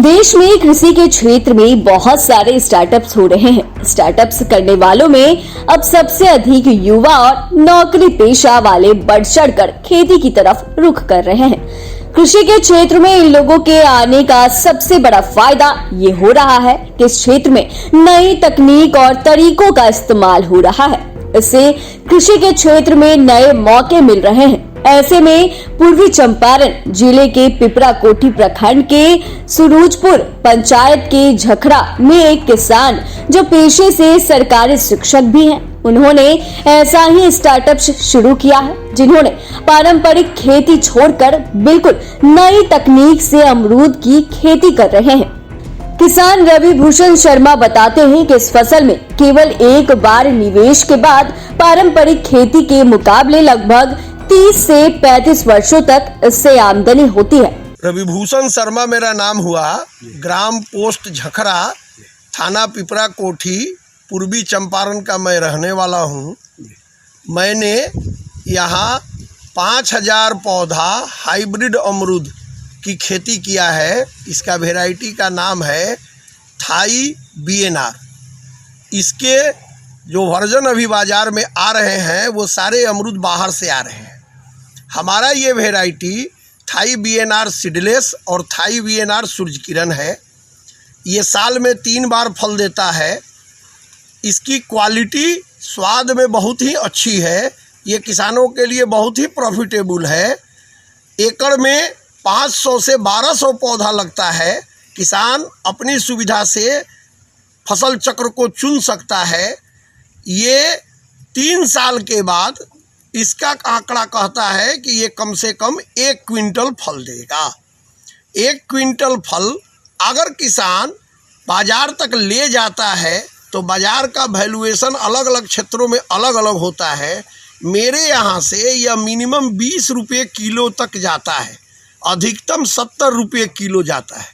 देश में कृषि के क्षेत्र में बहुत सारे स्टार्टअप्स हो रहे हैं। स्टार्टअप्स करने वालों में अब सबसे अधिक युवा और नौकरी पेशा वाले बढ़ चढ़कर खेती की तरफ रुख कर रहे हैं। कृषि के क्षेत्र में इन लोगों के आने का सबसे बड़ा फायदा ये हो रहा है कि इस क्षेत्र में नई तकनीक और तरीकों का इस्तेमाल हो रहा है। इससे कृषि के क्षेत्र में नए मौके मिल रहे हैं। ऐसे में पूर्वी चंपारण जिले के पिपराकोठी प्रखंड के सुरूजपुर पंचायत के झखरा में एक किसान जो पेशे से सरकारी शिक्षक भी हैं, उन्होंने ऐसा ही स्टार्टअप शुरू किया है, जिन्होंने पारंपरिक खेती छोड़कर बिल्कुल नई तकनीक से अमरूद की खेती कर रहे हैं। किसान रवि भूषण शर्मा बताते हैं कि इस फसल में केवल एक बार निवेश के बाद पारंपरिक खेती के मुकाबले लगभग 30 से 35 वर्षों तक इससे आमदनी होती है। रवि भूषण शर्मा मेरा नाम हुआ, ग्राम पोस्ट झखरा, थाना पिपरा कोठी, पूर्वी चंपारण का मैं रहने वाला हूँ। मैंने यहाँ 5000 पौधा हाइब्रिड अमरूद की खेती किया है। इसका वेराइटी का नाम है थाई बीएनआर। इसके जो वर्जन अभी बाज़ार में आ रहे हैं वो सारे अमरूद बाहर से आ रहे हैं। हमारा ये वेराइटी थाई बीएनआर सीडलेस और थाई बीएनआर सूरजकिरण है। ये साल में 3 बार फल देता है। इसकी क्वालिटी स्वाद में बहुत ही अच्छी है। ये किसानों के लिए बहुत ही प्रॉफिटेबल है। एकड़ में 500 से 1200 पौधा लगता है। किसान अपनी सुविधा से फसल चक्र को चुन सकता है। ये 3 साल के बाद इसका आंकड़ा कहता है कि ये कम से कम 1 क्विंटल फल देगा। 1 क्विंटल फल अगर किसान बाजार तक ले जाता है तो बाजार का वैल्यूएशन अलग अलग क्षेत्रों में अलग अलग होता है। मेरे यहाँ से यह मिनिमम 20 रुपये किलो तक जाता है, अधिकतम 70 रुपये किलो जाता है।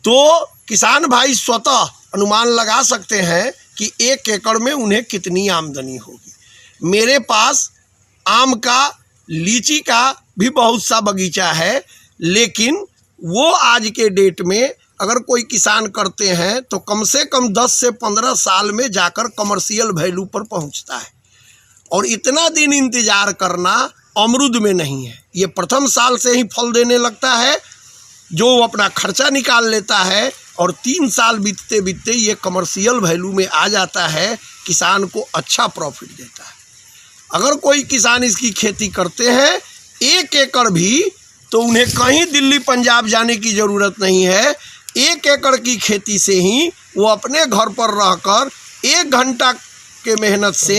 तो किसान भाई स्वतः अनुमान लगा सकते हैं कि 1 एकड़ में उन्हें कितनी आमदनी होगी। मेरे पास आम का, लीची का भी बहुत सा बगीचा है, लेकिन वो आज के डेट में अगर कोई किसान करते हैं तो कम से कम 10 से 15 साल में जाकर कमर्शियल वैल्यू पर पहुंचता है। और इतना दिन इंतज़ार करना अमरूद में नहीं है। ये प्रथम साल से ही फल देने लगता है, जो अपना खर्चा निकाल लेता है और 3 साल बीतते बीतते ये कमर्शियल वैल्यू में आ जाता है। किसान को अच्छा प्रॉफिट देता है। अगर कोई किसान इसकी खेती करते हैं 1 एकड़ भी, तो उन्हें कहीं दिल्ली पंजाब जाने की ज़रूरत नहीं है। 1 एकड़ की खेती से ही वो अपने घर पर रहकर 1 घंटा के मेहनत से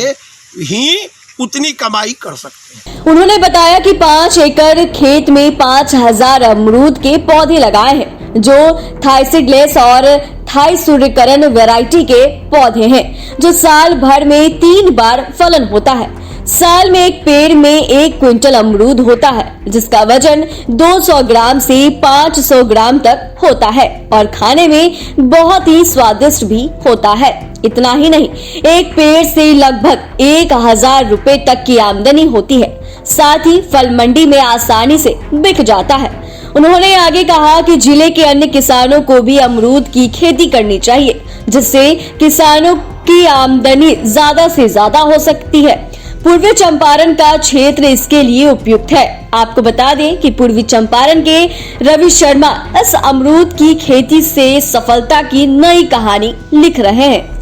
ही उतनी कमाई कर सकते हैं। उन्होंने बताया कि 5 एकड़ खेत में 5000 अमरूद के पौधे लगाए हैं, जो थाई सीडलेस और थाई सूर्यकिरण वैरायटी के पौधे हैं, जो साल भर में 3 बार फलन होता है। साल में एक पेड़ में 1 क्विंटल अमरूद होता है, जिसका वजन 200 ग्राम से 500 ग्राम तक होता है और खाने में बहुत ही स्वादिष्ट भी होता है। इतना ही नहीं, एक पेड़ से लगभग 1000 रुपए तक की आमदनी होती है। साथ ही फल मंडी में आसानी से बिक जाता है। उन्होंने आगे कहा कि जिले के अन्य किसानों को भी अमरूद की खेती करनी चाहिए, जिससे किसानों की आमदनी ज्यादा से ज्यादा हो सकती है। पूर्वी चंपारण का क्षेत्र इसके लिए उपयुक्त है। आपको बता दें कि पूर्वी चंपारण के रवि शर्मा इस अमरूद की खेती से सफलता की नई कहानी लिख रहे हैं।